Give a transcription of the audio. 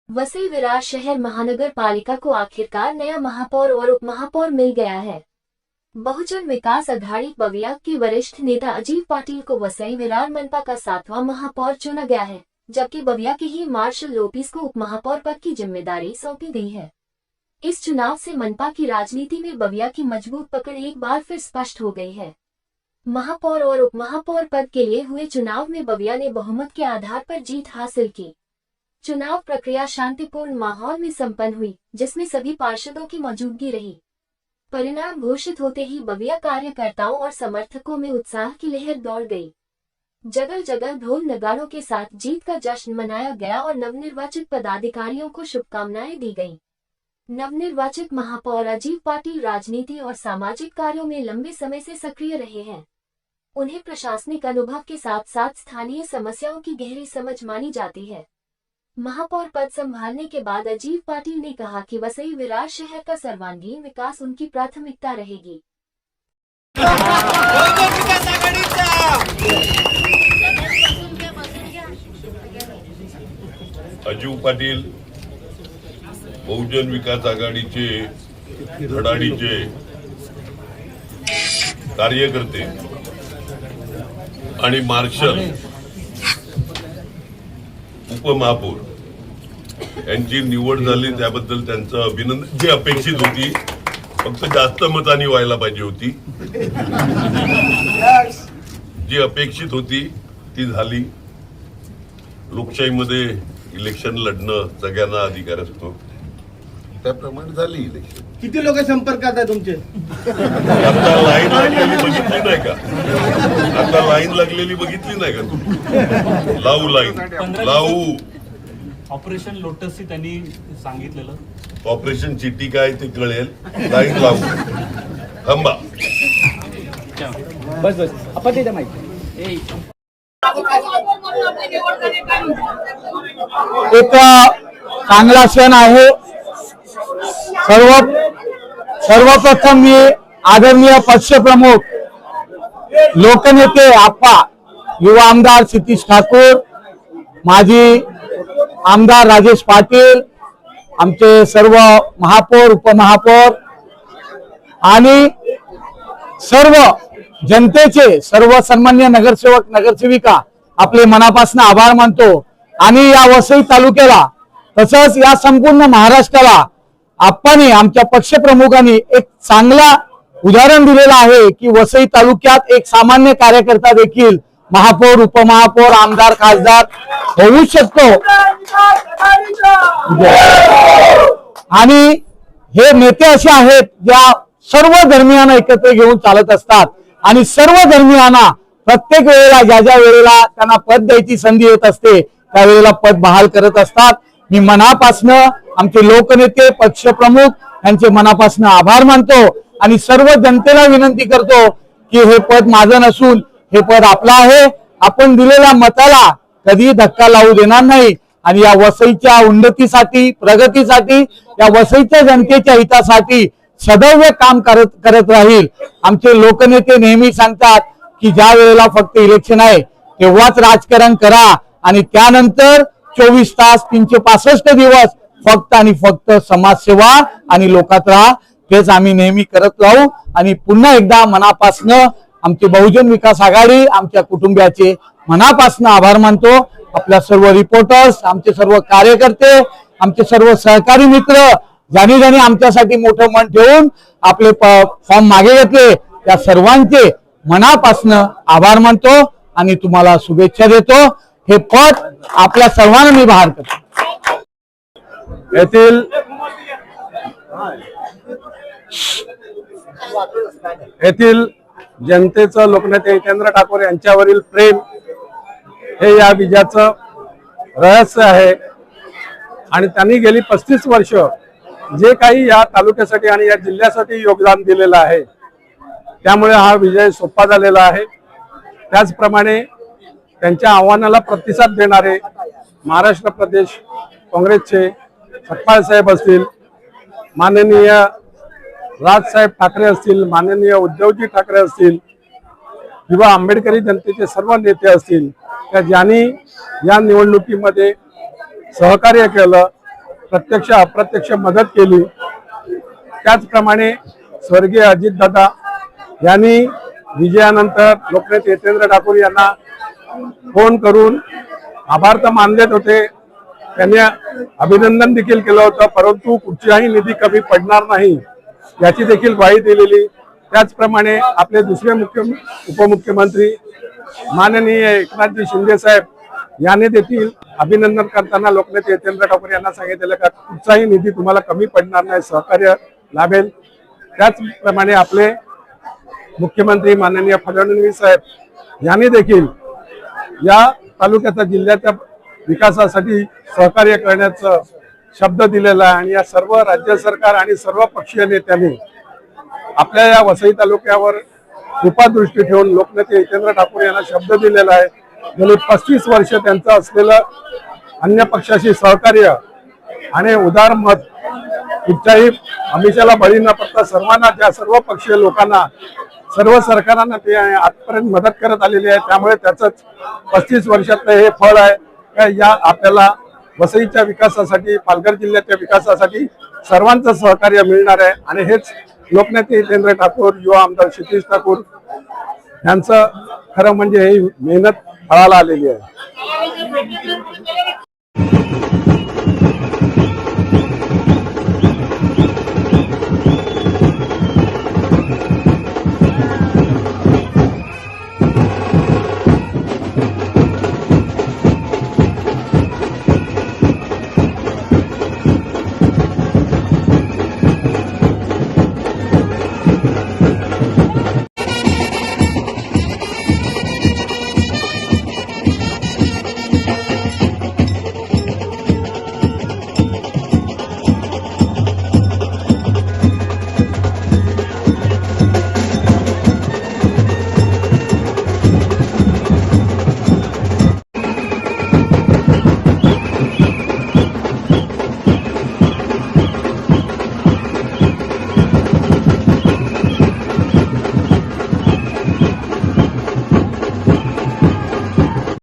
वसई विरार शहर महानगर पालिका को आखिरकार नया महापौर और उपमहापौर मिल गया है। बहुजन विकास अघाड़ी बविया के वरिष्ठ नेता अजीत पाटिल को वसई विरार मनपा का 7वां महापौर चुना गया है, जबकि बविया के ही मार्शल लोपिस को उपमहापौर पद की जिम्मेदारी सौंपी गई है। इस चुनाव से मनपा की राजनीति में बविया की मजबूत पकड़ एक बार फिर स्पष्ट हो गई है। महापौर और उपमहापौर पद के लिए हुए चुनाव में बविया ने बहुमत के आधार पर जीत हासिल की। चुनाव प्रक्रिया शांतिपूर्ण माहौल में संपन्न हुई, जिसमें सभी पार्षदों की मौजूदगी रही। परिणाम घोषित होते ही बविया कार्यकर्ताओं और समर्थकों में उत्साह की लहर दौड़ गई। जगह जगह ढोल नगाड़ों के साथ जीत का जश्न मनाया गया और नवनिर्वाचित पदाधिकारियों को शुभकामनाएं दी गईं। नवनिर्वाचित महापौर अजीत पाटिल राजनीति और सामाजिक कार्यों में लंबे समय से सक्रिय रहे हैं। उन्हें प्रशासनिक अनुभव के साथ साथ स्थानीय समस्याओं की गहरी समझ मानी जाती है। महापौर पद संभालने के बाद अजीत पाटिल ने कहा कि वसई विरार शहर का सर्वांगीण विकास उनकी प्राथमिकता रहेगी। अजीत पाटिल बहुजन विकास आघाडीचे धडाडीचे कार्यकर्ते आणि मार्शल उपमहापौर यांची निवड झाली, त्याबद्दल त्यांचं अभिनंदन। जी अपेक्षित होती, फक्त जास्त मतांनी व्हायला पाहिजे होती। जी अपेक्षित होती ती झाली। लोकशाहीमध्ये इलेक्शन लढणं सगळ्यांना अधिकार असतो, त्याप्रमाणे झाली इलेक्शन। किती लोक संपर्कात आहे तुमचे? आता लाईन लागलेली बघितली नाही का? आता लाईन लागलेली बघितली नाही का तुम्ही? लावू लाईन लावू। ऑपरेशन लोटस त्यांनी सांगितलेलं, ऑपरेशन चिट्टी काय ते कळेल। लाईन लावू, थांबा। बस बस आपण ते माहिती एक चांगला सण आहे। सर्वप्रथम मी आदरणीय पक्षप्रमुख लोकनेते आप्पा युवा आमदार सतीश ठाकूर, माजी आमदार राजेश पाटील, आमचे सर्व महापौर उपमहापौर आणि सर्व जनतेचे सर्व सन्मान्य नगरसेवक नगरसेविका आपले मनापासून आभार मानतो। आणि या वसई तालुक्याला तसंच या संपूर्ण महाराष्ट्राला आप्पांनी आमच्या पक्षप्रमुखांनी एक चांगला उदाहरण दिलेलं आहे की वसई तालुक्यात एक सामान्य कार्यकर्ता देखील महापौर उपमहापौर आमदार खासदार होऊ शकतो। आणि हे नेते असे आहेत ज्या सर्व धर्मियांना एकत्र घेऊन चालत असतात आणि सर्व धर्मियांना प्रत्येक वेळेला ज्या ज्या वेळेला त्यांना पद द्यायची संधी येत असते त्यावेळेला पद बहाल करत असतात। मी मनापासून आमचे लोकनेते पक्षप्रमुख यांचे मनापासून आभार मानतो आणि सर्व जनतेला विनंती करतो की हे पद माझं नसून हे पद आपलं आहे। आपण दिलेल्या मताला कधी धक्का लावू देणार नाही आणि या वसईच्या उन्नतीसाठी प्रगतीसाठी या वसईच्या जनतेच्या हितासाठी सदैव काम करत राहील। आमचे लोकनेते नेहमी सांगतात की ज्या वेळेला फक्त इलेक्शन आहे तेव्हाच राजकारण करा आणि त्यानंतर 24 तास 365 दिवस फक्त आणि फक्त समाजसेवा आणि लोकात राहा। तेच आम्ही नेहमी करत राहू आणि पुन्हा एकदा मनापासून आमचे बहुजन विकास आघाडी आमच्या कुटुंबियाचे मनापासून आभार मानतो। आपल्या सर्व रिपोर्टर्स, आमचे सर्व कार्यकर्ते, आमचे सर्व सहकारी मित्र ज्यांनी ज्यांनी आमच्यासाठी मोठं मन ठेवून आपले फॉर्म मागे घेतले त्या सर्वांचे मनापासून आभार मानतो आणि तुम्हाला शुभेच्छा देतो। हे पद आपल्या सर्वांना मी बहाल करतो। येथील जनतेचं लोकनेते हितेंद्र ठाकूर यांच्यावरील प्रेम हे या विजयाचं रहस्य आहे आणि त्यांनी गेली 35 वर्ष जे काही या तालुक्यासाठी आणि या जिल्ह्यासाठी योगदान दिलेलं आहे त्यामुळे हा विजय सोपा झालेला आहे। त्याचप्रमाणे त्यांच्या आव्हानाला प्रतिसाद देणारे महाराष्ट्र प्रदेश काँग्रेसचे सपकाळ साहेब असतील, माननीय राजसाहेब ठाकरे असतील, माननीय उद्धवजी ठाकरे असतील किंवा आंबेडकरी जनतेचे सर्व नेते असतील, त्या ज्यांनी या निवडणुकीमध्ये सहकार्य केलं प्रत्यक्ष अप्रत्यक्ष मदत केली. त्याचप्रमाणे स्वर्गीय अजितदादा यांनी विजयानंतर लोकनेते हितेंद्र ठाकूर यांना फोन करून आभार तर मानलेच होते, त्यांनी अभिनंदन देखील केलं होतं, परंतु कुठचाही निधी कमी पडणार नाही याची देखील ग्वाही दिलेली. त्याचप्रमाणे आपले दुसरे उपमुख्यमंत्री माननीय एकनाथजी शिंदे साहेब यांनी देखील अभिनंदन करताना लोकनेते हितेंद्र ठाकूर यांना सांगितलेलं का कुठचाही निधी तुम्हाला कमी पडणार नाही, सहकार्य लाभेल. त्याचप्रमाणे आपले मुख्यमंत्री माननीय फडणवीस साहेब यांनी देखील या तालुक्याच्या जिल्ह्याच्या विकासासाठी सहकार्य करण्याचा शब्द दिलेला आहे. आणि या सर्व राज्य सरकार आणि सर्व पक्षीय नेत्यांनी आपल्या या वसई तालुक्यावर कृपादृष्टी ठेवून लोकनेते हितेंद्र ठाकूर यांना शब्द दिलेला आहे. गेली 35 वर्ष त्यांचं असलेलं अन्य पक्षाशी सहकार्य आणि उदार मत कुठच्याही आमिषाला बळी न पडता सर्वांना, त्या सर्व पक्षीय लोकांना, सर्व सरकारांना ते आजपर्यंत मदत करत आलेली आहे. त्यामुळे त्याच 35 वर्षातलं हे फळ आहे का या आपल्याला वसईच्या विकासासाठी, पालघर जिल्ह्याच्या विकासासाठी सर्वांचं सहकार्य मिळणार आहे. आणि हेच लोकनेते हितेंद्र ठाकूर, युवा आमदार क्षितिज ठाकूर यांचं खरं म्हणजे ही मेहनत फळाला आलेली आहे.